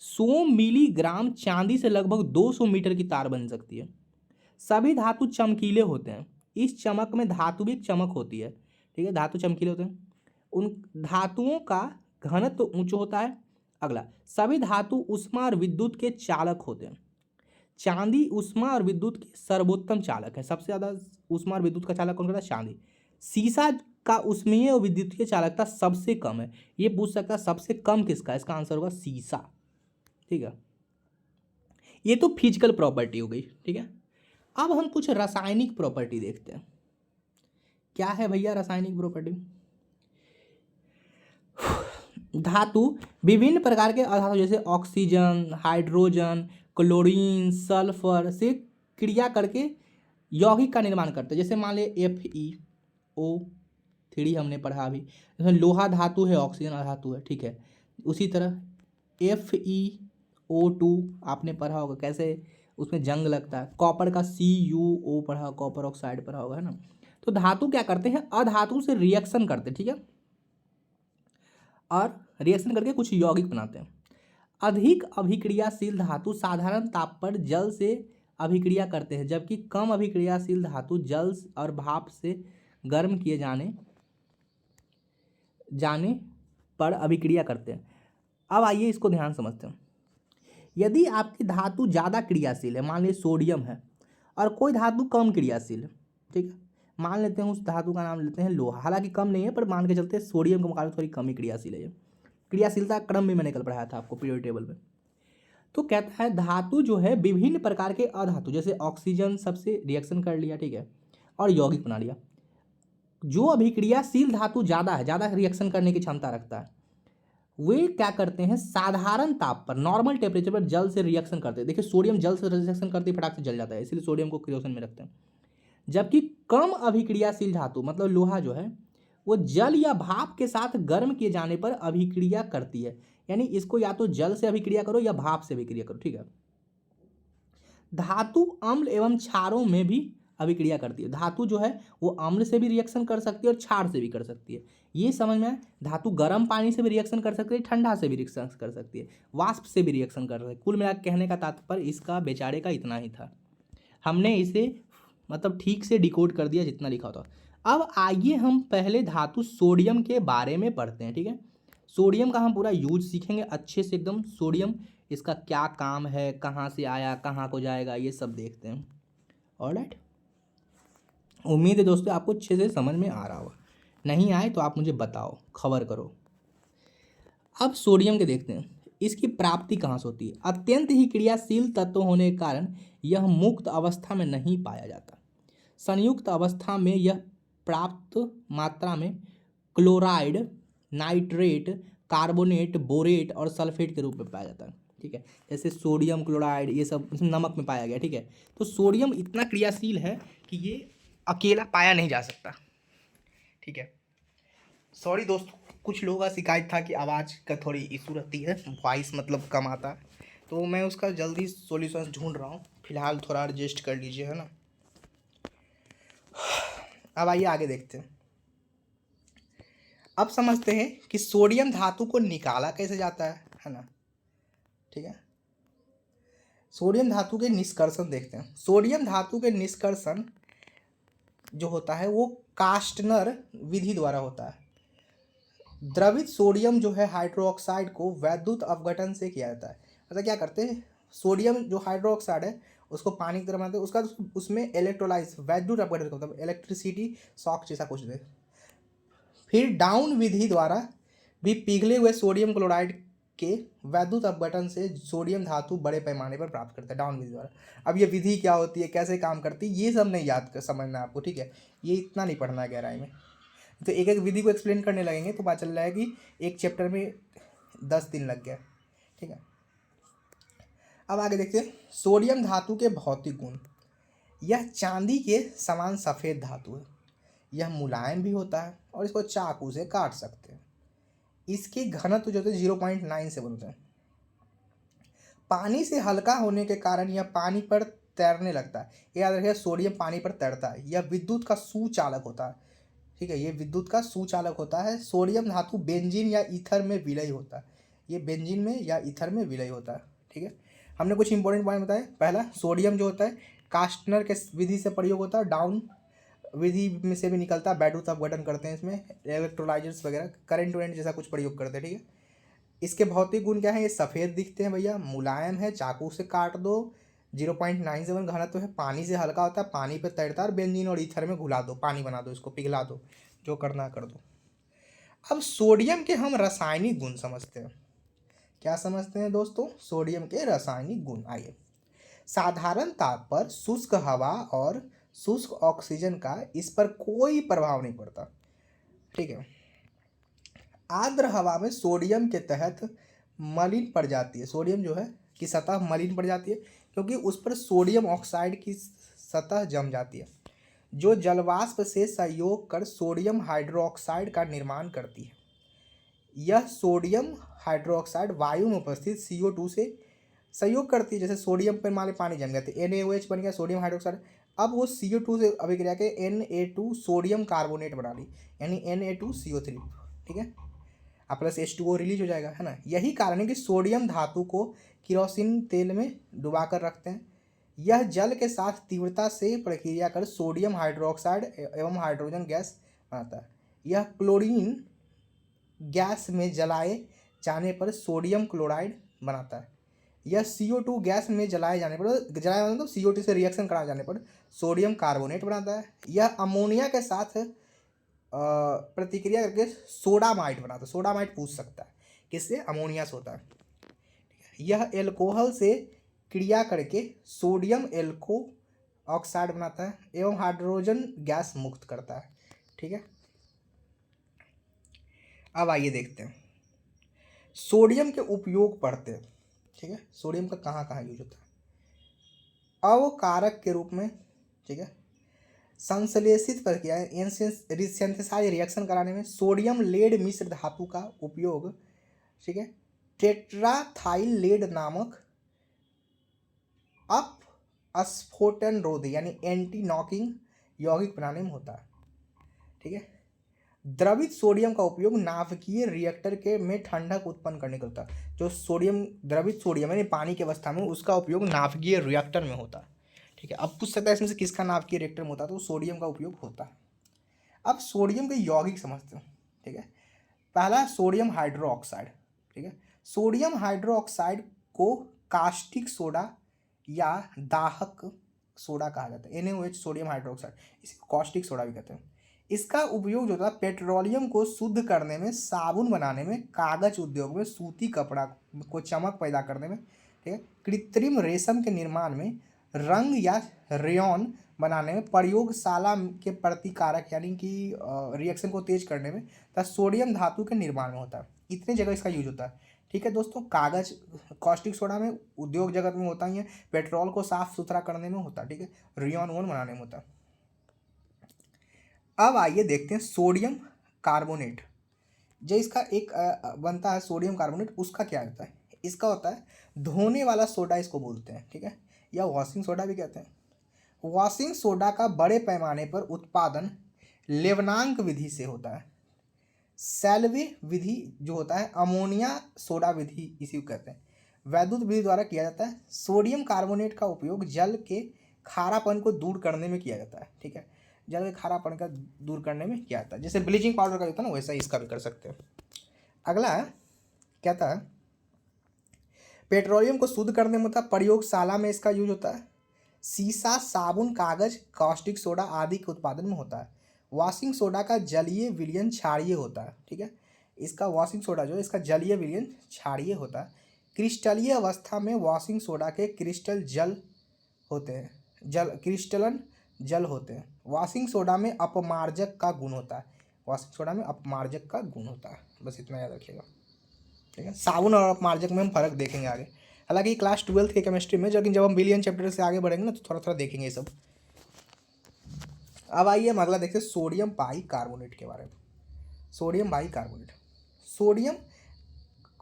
100 मिलीग्राम चांदी से लगभग 200 मीटर की तार बन सकती है। सभी धातु चमकीले होते हैं, इस चमक में धात्विक चमक होती है, ठीक है, धातु चमकीले होते हैं। उन धातुओं का घनत्व तो ऊंचा होता है। अगला, सभी धातु ऊष्मा और विद्युत के चालक होते हैं। चांदी ऊष्मा और विद्युत के सर्वोत्तम चालक है, सबसे ज़्यादा ऊष्मा और विद्युत का चालक कौन करता है, चांदी। सीसा का ऊष्मीय और विद्युतीय चालकता सबसे कम है, ये पूछ सकता है सबसे कम किसका, इसका आंसर होगा सीसा, ठीक है। ये तो फिजिकल प्रॉपर्टी हो गई, ठीक है। अब हम कुछ रासायनिक प्रॉपर्टी देखते हैं, क्या है भैया रासायनिक प्रॉपर्टी। धातु विभिन्न प्रकार के अधातु जैसे ऑक्सीजन, हाइड्रोजन, क्लोरीन, सल्फर से क्रिया करके यौगिक का निर्माण करते हैं, जैसे मान ले FeO 3D हमने पढ़ा अभी। इसमें लोहा धातु है, ऑक्सीजन अधातु है, ठीक है। उसी तरह FeO2 आपने पढ़ा होगा, कैसे उसमें जंग लगता है। कॉपर का CuO पढ़ा, कॉपर ऑक्साइड पढ़ा होगा, है ना। तो धातु क्या करते हैं, अधातु से रिएक्शन करते हैं, ठीक है, और रिएक्शन करके कुछ यौगिक बनाते हैं। अधिक अभिक्रियाशील धातु साधारण ताप पर जल से अभिक्रिया करते हैं, जबकि कम अभिक्रियाशील धातु जल और भाप से गर्म किए जाने पर अभिक्रिया करते हैं। अब आइए इसको ध्यान समझते हैं। यदि आपकी धातु ज़्यादा क्रियाशील है, मान लीजिए सोडियम है, और कोई धातु कम क्रियाशील है, ठीक है, मान लेते हैं उस धातु का नाम लेते हैं लोहा, हालांकि कम नहीं है पर मान के चलते हैं सोडियम के मुकाबले थोड़ी कम ही क्रियाशील है ये। क्रियाशीलता क्रम भी मैंने कल पढ़ाया था आपको पीरियड टेबल में। तो कहता है धातु जो है विभिन्न प्रकार के अधातु, जैसे ऑक्सीजन सबसे रिएक्शन कर लिया, ठीक है, और यौगिक बना लिया। जो अभिक्रियाशील धातु ज़्यादा है, ज़्यादा रिएक्शन करने की क्षमता रखता है, वे क्या करते हैं, साधारण ताप पर, नॉर्मल टेम्परेचर पर जल से रिएक्शन करते हैं। देखिए सोडियम जल से रिएक्शन करते ही फटाक से जल जाता है, इसलिए सोडियम को क्रियोसन में रखते हैं। जबकि कम अभिक्रियाशील धातु मतलब लोहा जो है वो जल या भाप के साथ गर्म किए जाने पर अभिक्रिया करती है, यानी इसको या तो जल से अभिक्रिया करो या भाप से अभिक्रिया करो, ठीक है। धातु अम्ल एवं क्षारों में भी अभिक्रिया करती है। धातु जो है वो अम्ल से भी रिएक्शन कर सकती है और क्षार से भी कर सकती है, ये समझ में आए। धातु गर्म पानी से भी रिएक्शन कर सकती है, ठंडा से भी रिएक्शन कर सकती है, वाष्प से भी रिएक्शन कर सकती है। कुल मिलाकर कहने का तात्पर्य इसका बेचारे का इतना ही था, हमने इसे मतलब ठीक से डिकोड कर दिया जितना लिखा होता। अब आइए हम पहले धातु सोडियम के बारे में पढ़ते हैं, ठीक है। सोडियम का हम पूरा यूज सीखेंगे अच्छे से एकदम। सोडियम इसका क्या काम है, कहाँ से आया, कहाँ को जाएगा, ये सब देखते हैं। ऑलराइट, उम्मीद है दोस्तों आपको अच्छे से समझ में आ रहा होगा, नहीं आए तो आप मुझे बताओ, खबर करो। अब सोडियम के देखते हैं, इसकी प्राप्ति कहाँ से होती है। अत्यंत ही क्रियाशील तत्व होने के कारण यह मुक्त अवस्था में नहीं पाया जाता। संयुक्त अवस्था में यह प्राप्त मात्रा में क्लोराइड, नाइट्रेट, कार्बोनेट, बोरेट और सल्फेट के रूप में पाया जाता है, ठीक है। जैसे सोडियम क्लोराइड ये सब नमक में पाया गया, ठीक है। तो सोडियम इतना क्रियाशील है कि ये अकेला पाया नहीं जा सकता, ठीक है। सॉरी दोस्तों, कुछ लोगों का शिकायत था कि आवाज़ का थोड़ी इशू रहती है, वॉइस मतलब कम आता है, तो मैं उसका जल्दी सॉल्यूशन ढूंढ रहा हूँ। फिलहाल थोड़ा एडजस्ट कर लीजिए, है ना। अब आइए आगे देखते हैं। अब समझते हैं कि सोडियम धातु को निकाला कैसे जाता है ना, ठीक है। सोडियम धातु के निष्कर्षण देखते हैं। सोडियम धातु के निष्कर्षण जो होता है वो कास्टनर विधि द्वारा होता है। द्रवित सोडियम जो है हाइड्रोक्साइड को वैद्युत अपघटन से किया जाता है। मतलब क्या करते हैं, सोडियम जो हाइड्रोक्साइड है उसको पानी की तरह बनाते हैं, उसका उसमें इलेक्ट्रोलाइज वैद्युत अपघटन होता है, इलेक्ट्रिसिटी शॉक जैसा कुछ दे। फिर डाउन विधि द्वारा भी पिघले हुए सोडियम क्लोराइड के वैद्युत अपघटन से सोडियम धातु बड़े पैमाने पर प्राप्त करता है, डाउन विधि द्वारा। अब ये विधि क्या होती है, कैसे काम करती है, ये सब नहीं याद कर समझना आपको, ठीक है। ये इतना नहीं पढ़ना है गहराई में, तो एक एक विधि को एक्सप्लेन करने लगेंगे तो पता चल रहा है कि एक चैप्टर में 10 दिन लग गया, ठीक है। अब आगे देखते हैं सोडियम धातु के भौतिक गुण। यह चांदी के समान सफ़ेद धातु है, यह मुलायम भी होता है और इसको चाकू से काट सकते हैं। इसके घनत्व जो है 0.97 होते हैं। पानी से हल्का होने के कारण यह पानी पर तैरने लगता है। याद रखिए सोडियम पानी पर तैरता है। यह विद्युत का सुचालक होता है, ठीक है, ये विद्युत का सुचालक होता है। सोडियम धातु बेंजीन या ईथर में विलय होता है, ये बेंजीन में या ईथर में विलय होता है, ठीक है। हमने कुछ इंपॉर्टेंट पॉइंट बताए। पहला, सोडियम जो होता है कास्टनर के विधि से प्रयोग होता है, डाउन विधि में से भी निकलता है, वैद्युत अपघटन करते हैं, इसमें इलेक्ट्रोलाइजर्स वगैरह करंट वरेंट जैसा कुछ प्रयोग करते हैं, ठीक है। इसके भौतिक गुण क्या है, ये सफ़ेद दिखते हैं भैया, मुलायम है, चाकू से काट दो, 0.97 घनत्व है, पानी से हल्का होता है, पानी पे तैरता है, और बेंजीन और ईथर में घुला दो, पानी बना दो, इसको पिघला दो, जो करना कर दो। अब सोडियम के हम रासायनिक गुण समझते हैं। क्या समझते हैं दोस्तों, सोडियम के रासायनिक गुण। आइए, साधारण ताप पर शुष्क हवा और शुष्क ऑक्सीजन का इस पर कोई प्रभाव नहीं पड़ता, ठीक है। आर्द्र हवा में सोडियम के तहत मलिन पड़ जाती है, सोडियम जो है की सतह मलिन पड़ जाती है, क्योंकि उस पर सोडियम ऑक्साइड की सतह जम जाती है, जो जलवाष्प से संयोग कर सोडियम हाइड्रोक्साइड का निर्माण करती है। यह सोडियम हाइड्रोक्साइड वायु में उपस्थित CO2 से सहयोग करती है। जैसे सोडियम पर मान लो पानी जम गया तो NaOH बन गया, सोडियम हाइड्रोक्साइड। अब वो CO2 से अभिक्रिया के Na2 सोडियम कार्बोनेट बना ली, यानी Na2CO3, ठीक है। अब प्लस H2O रिलीज हो जाएगा, है ना। यही कारण है कि सोडियम धातु को केरोसिन तेल में डुबा कर रखते हैं। यह जल के साथ तीव्रता से प्रक्रिया कर सोडियम हाइड्रोक्साइड एवं हाइड्रोजन गैस बनाता है। यह क्लोरीन गैस में जलाए जाने पर सोडियम क्लोराइड बनाता है। यह CO2 गैस में जलाए जाने पर, जलाया मतलब CO2 से रिएक्शन करा जाने पर सोडियम कार्बोनेट बनाता है। यह अमोनिया के साथ प्रतिक्रिया करके सोडामाइट बनाता है। सोडामाइट पूछ सकता है, किससे? अमोनिया से होता है। यह एल्कोहल से क्रिया करके सोडियम एल्को ऑक्साइड बनाता है एवं हाइड्रोजन गैस मुक्त करता है, ठीक है। अब आइए देखते हैं सोडियम के उपयोग पढ़ते हैं, ठीक है। सोडियम का कहाँ कहाँ यूज होता है? अवकारक के रूप में, ठीक है। संश्लेषित प्रक्रिया सिंथेसाइज रिएक्शन कराने में सोडियम लेड मिश्र धातु का उपयोग, ठीक है, टेट्राथाइल लेड नामक अपस्फोटन रोधी यानी एंटी नॉकिंग यौगिक बनाने में होता है, ठीक है। द्रवित सोडियम का उपयोग नाभिकीय रिएक्टर के में ठंडक उत्पन्न करने का होता है। जो सोडियम, द्रवित सोडियम यानी पानी की अवस्था में, उसका उपयोग नाभिकीय रिएक्टर में होता है, ठीक है। अब पूछ सकता है इसमें से किसका नाभिकीय रिएक्टर में होता है, तो सोडियम का उपयोग होता है। अब सोडियम के यौगिक समझते हो, ठीक है। पहला सोडियम हाइड्रोक्साइड, ठीक है। सोडियम हाइड्रोक्साइड को कास्टिक सोडा या दाहक सोडा कहा जाता है। NaOH सोडियम हाइड्रोक्साइड, इसको कॉस्टिक सोडा भी कहते हैं। इसका उपयोग जो था पेट्रोलियम को शुद्ध करने में, साबुन बनाने में, कागज उद्योग में, सूती कपड़ा को चमक पैदा करने में, ठीक है, कृत्रिम रेशम के निर्माण में, रंग या रेयॉन बनाने में, प्रयोगशाला के प्रतिकारक यानी कि रिएक्शन को तेज करने में, तथा सोडियम धातु के निर्माण में होता है। इतने जगह इसका यूज होता है, ठीक है दोस्तों। कागज कॉस्टिक सोडा में, उद्योग जगत में होता ही है, पेट्रोल को साफ सुथरा करने में होता है, ठीक है, रेयॉन वोन बनाने में होता है। अब आइए देखते हैं सोडियम कार्बोनेट। जो इसका एक बनता है सोडियम कार्बोनेट, उसका क्या होता है? इसका होता है धोने वाला सोडा, इसको बोलते हैं, ठीक है, या वॉशिंग सोडा भी कहते हैं। वॉशिंग सोडा का बड़े पैमाने पर उत्पादन लेवनांक विधि से होता है। सेल्वे विधि जो होता है, अमोनिया सोडा विधि इसी को कहते हैं, वैद्युत विधि द्वारा किया जाता है। सोडियम कार्बोनेट का उपयोग जल के खारापन को दूर करने में किया जाता है, ठीक है, जल के खारापन का दूर करने में किया जाता है। जैसे ब्लीचिंग पाउडर का होता है ना, वैसा ही इसका भी कर सकते हैं। अगला क्या था? पेट्रोलियम को शुद्ध करने में होता है, प्रयोगशाला में इसका यूज होता है। सीसा, साबुन, कागज, कास्टिक सोडा आदि के उत्पादन में होता है। वॉशिंग सोडा का जलीय विलयन क्षारीय होता है, ठीक है। इसका वॉशिंग सोडा जो है, इसका जलीय विलयन क्षारीय होता है। क्रिस्टलीय अवस्था में वॉशिंग सोडा के क्रिस्टल जल होते हैं, क्रिस्टलन जल होते हैं। वॉशिंग सोडा में अपमार्जक का गुण होता है। वॉशिंग सोडा में अपमार्जक का गुण होता है, बस इतना याद रखिएगा, ठीक है। साबुन और अपमार्जक में हम फर्क देखेंगे आगे, हालांकि क्लास 12th के केमिस्ट्री में, लेकिन जब हम विलियन चैप्टर से आगे बढ़ेंगे ना तो थोड़ा थोड़ा देखेंगे ये सब। अब आइए हम अगला देखते हैं सोडियम बाइकार्बोनेट के बारे में। सोडियम बाइकार्बोनेट, सोडियम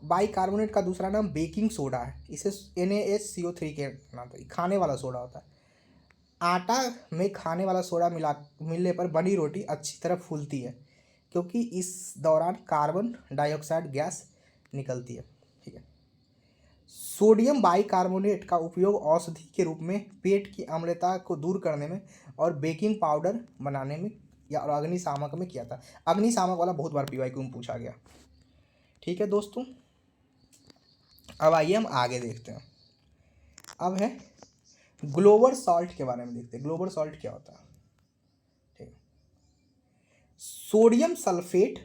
बाइकार्बोनेट का दूसरा नाम बेकिंग सोडा है। इसे NaCO3 के नाम से, खाने वाला सोडा होता है। आटा में खाने वाला सोडा मिलने पर बनी रोटी अच्छी तरह फूलती है, क्योंकि इस दौरान कार्बन डाइऑक्साइड गैस निकलती है, ठीक है। सोडियम बाइकार्बोनेट का उपयोग औषधि के रूप में, पेट की अम्लता को दूर करने में और बेकिंग पाउडर बनाने में या और अग्निशामक में किया था। अग्निशामक वाला बहुत बार PYQ में पूछा गया, ठीक है दोस्तों। अब आइए हम आगे देखते हैं। अब है ग्लोबल सॉल्ट के बारे में देखते हैं। ग्लोबल सॉल्ट क्या होता है, ठीक है। सोडियम सल्फेट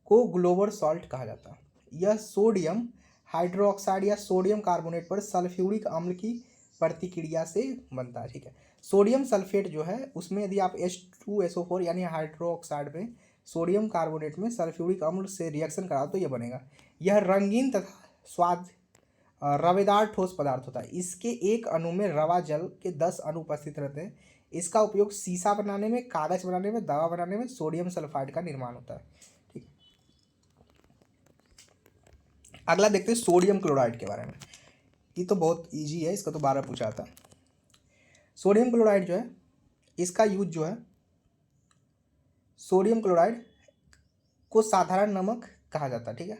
को ग्लोबल सॉल्ट कहा जाता है। यह सोडियम हाइड्रोक्साइड या सोडियम कार्बोनेट पर सल्फ्यूरिक अम्ल की प्रतिक्रिया से बनता है, ठीक है। सोडियम सल्फेट जो है, उसमें यदि आप H2SO4 यानी हाइड्रोक्साइड में सोडियम कार्बोनेट में सल्फ्यूरिक अम्ल से रिएक्शन कराओ तो यह बनेगा। यह रंगीन तथा स्वाद रवेदार ठोस पदार्थ होता है। इसके एक अणु में रवा जल के 10 अणु उपस्थित रहते हैं। इसका उपयोग शीशा बनाने में, कागज बनाने में, दवा बनाने में सोडियम सल्फाइड का निर्माण होता है। ठीक। अगला देखते हैं सोडियम क्लोराइड के बारे में। ये तो बहुत इजी है, इसका तो 12 पूछा था। सोडियम क्लोराइड जो है, इसका यूज जो है, सोडियम क्लोराइड को साधारण नमक कहा जाता है। ठीक है।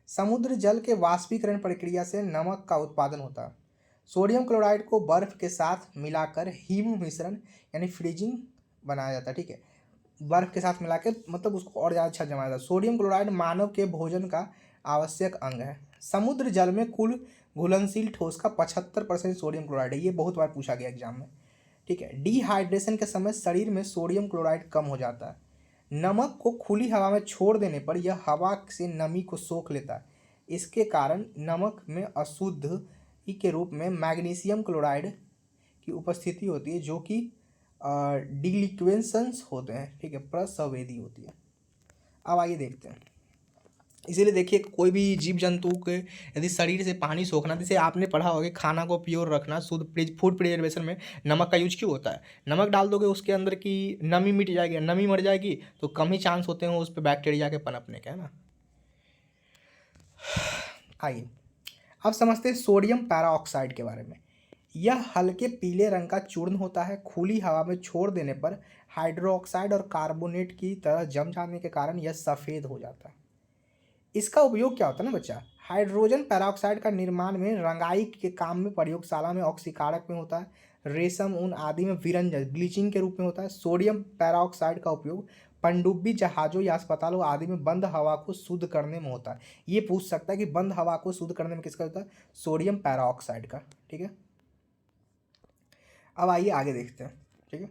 समुद्र जल के वाष्पीकरण प्रक्रिया से नमक का उत्पादन होता है। सोडियम क्लोराइड को बर्फ के साथ मिलाकर हिम मिश्रण यानी फ्रीजिंग बनाया जाता है। ठीक है। बर्फ के साथ मिला के मतलब उसको और ज़्यादा अच्छा जमाया जाता है। सोडियम क्लोराइड मानव के भोजन का आवश्यक अंग है। समुद्र जल में कुल घुलनशील ठोस का 75% सोडियम क्लोराइड है। ये बहुत बार पूछा गया एग्जाम में। ठीक है। डिहाइड्रेशन के समय शरीर में सोडियम क्लोराइड कम हो जाता है। नमक को खुली हवा में छोड़ देने पर यह हवा से नमी को सोख लेता है। इसके कारण नमक में अशुद्ध के रूप में मैग्नीशियम क्लोराइड की उपस्थिति होती है, जो कि डिलिक्वेंसेंस होते हैं। ठीक है। प्रसंवेदी होती है। अब आइए देखते हैं। इसीलिए देखिए, कोई भी जीव जंतु के यदि शरीर से पानी सोखना, जैसे आपने पढ़ा होगा खाना को प्योर रखना, शुद्ध फूड प्रिजर्वेशन में नमक का यूज क्यों होता है। नमक डाल दोगे उसके अंदर की नमी मिट जाएगी, नमी मर जाएगी तो कम ही चांस होते हैं उस पर बैक्टीरिया के पनपने के, है ना। आइए अब समझते हैं सोडियम पैराऑक्साइड के बारे में। यह हल्के पीले रंग का चूर्ण होता है। खुली हवा में छोड़ देने पर हाइड्रोक्साइड और कार्बोनेट की तरह जम जाने के कारण यह सफ़ेद हो जाता है। इसका उपयोग क्या होता है ना बच्चा, हाइड्रोजन पेरोक्साइड का निर्माण में, रंगाई के काम में, प्रयोगशाला में ऑक्सीकारक में होता है, रेशम, ऊन आदि में विरंजन ब्लीचिंग के रूप में होता है। सोडियम पेरोक्साइड का उपयोग पनडुब्बी जहाज़ों या अस्पतालों आदि में बंद हवा को शुद्ध करने में होता है। ये पूछ सकता है कि बंद हवा को शुद्ध करने में किसका होता है, सोडियम पेरोक्साइड का। ठीक है। अब आइए आगे देखते हैं। ठीक है।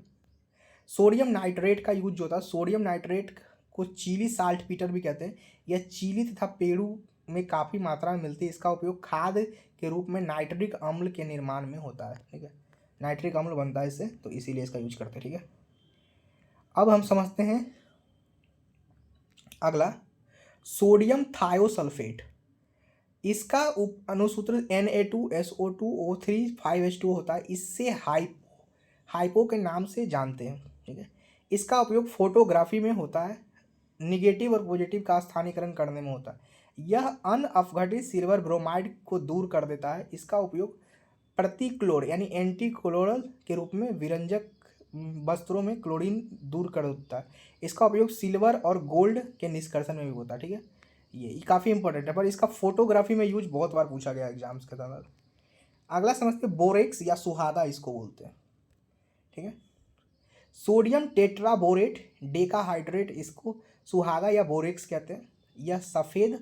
सोडियम नाइट्रेट का यूज जो होता है, सोडियम नाइट्रेट को चीली साल्ट पीटर भी कहते हैं। यह चीली तथा पेड़ू में काफ़ी मात्रा में मिलती है। इसका उपयोग खाद के रूप में नाइट्रिक अम्ल के निर्माण में होता है। ठीक है। नाइट्रिक अम्ल बनता है इससे, तो इसीलिए इसका यूज करते हैं। ठीक है। अब हम समझते हैं अगला सोडियम थायोसल्फेट। इसका अनुसूत्र Na2SO2O3 5H2 होता है। इससे हाइपो के नाम से जानते हैं। ठीक है। इसका उपयोग फोटोग्राफी में होता है। निगेटिव और पॉजिटिव का स्थानीकरण करने में होता है। यह अनअपघटित सिल्वर ब्रोमाइड को दूर कर देता है। इसका उपयोग प्रतिक्लोर यानी एंटी क्लोरल के रूप में विरंजक वस्त्रों में क्लोरीन दूर कर देता है। इसका उपयोग सिल्वर और गोल्ड के निष्कर्षण में भी होता है। ठीक है। ये काफ़ी इंपॉर्टेंट है, पर इसका फोटोग्राफी में यूज बहुत बार पूछा गया एग्जाम्स के दौरान। अगला समझते हैं बोरेक्स या सुहागा इसको बोलते हैं। ठीक है। सोडियम टेट्राबोरेट डेकाहाइड्रेट, इसको सुहागा या बोरेक्स कहते हैं। यह सफ़ेद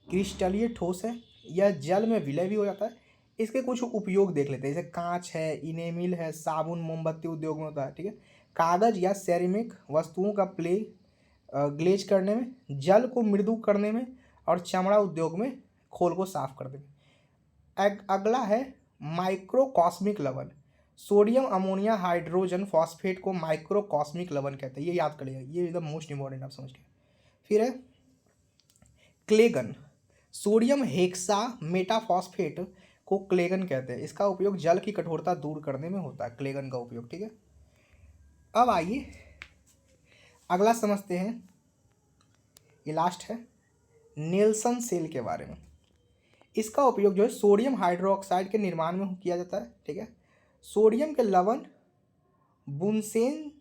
क्रिस्टलीय ठोस है। यह जल में विलय भी हो जाता है। इसके कुछ उपयोग देख लेते हैं, जैसे कांच है, इनेमिल है, साबुन, मोमबत्ती उद्योग में होता है। ठीक है। कागज़ या सेरेमिक वस्तुओं का ग्लेज करने में, जल को मृदु करने में, और चमड़ा उद्योग में खोल को साफ करने में। अगला है माइक्रोकॉस्मिक लवण। सोडियम अमोनिया हाइड्रोजन फॉस्फेट को माइक्रोकॉस्मिक लवण कहते हैं। ये याद करिएगा, ये एकदम मोस्ट इंपॉर्टेंट आप समझ के। फिर है क्लेगन। सोडियम हेक्सा मेटाफॉस्फेट को क्लेगन कहते हैं। इसका उपयोग जल की कठोरता दूर करने में होता है, क्लेगन का उपयोग। ठीक है। अब आइए अगला समझते हैं, ये लास्ट है, नेल्सन सेल के बारे में। इसका उपयोग जो है सोडियम हाइड्रोक्साइड के निर्माण में किया जाता है। ठीक है। सोडियम के लवण बुनसेन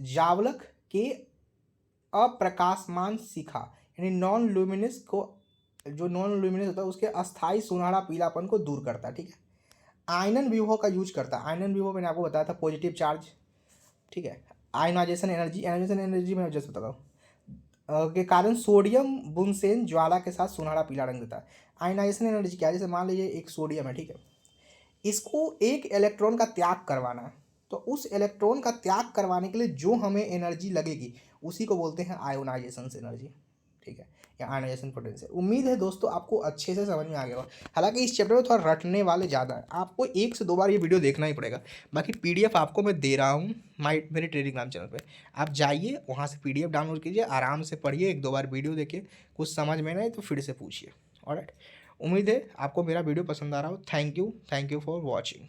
जावलक के अप्रकाशमान शिखा यानी नॉन लुमिनस को, जो नॉन लुमिनस होता है उसके अस्थायी सुनहरा पीलापन को दूर करता है। ठीक है। आयनन विभव का यूज करता है। आयनन विभव मैंने आपको बताया था, पॉजिटिव चार्ज। ठीक है। आयनाइजेशन एनर्जी में जैसे बताता हूँ के कारण सोडियम बुनसेन ज्वाला के साथ सुनहरा पीला रंग देता है। आयनाइजेशन एनर्जी क्या है, जैसे मान लीजिए एक सोडियम है। ठीक है। इसको एक इलेक्ट्रॉन का त्याग करवाना है, तो उस इलेक्ट्रॉन का त्याग करवाने के लिए जो हमें एनर्जी लगेगी उसी को बोलते हैं आयोनाइजेशन एनर्जी। ठीक है, या आयोनाइजेशन पोटेंशियल। उम्मीद है दोस्तों आपको अच्छे से समझ में आ गया होगा। हालांकि इस चैप्टर में थोड़ा रटने वाले ज़्यादा है, आपको 1 से 2 बार ये वीडियो देखना ही पड़ेगा। बाकी PDF आपको मैं दे रहा हूँ मेरे टेलीग्राम चैनल पे, आप जाइए वहाँ से PDF डाउनलोड कीजिए, आराम से पढ़िए, 1-2 बार वीडियो देखिए, कुछ समझ में नहीं तो फिर से पूछिए। ऑलराइट, उम्मीद है आपको मेरा वीडियो पसंद आ रहा हो। Thank you for watching.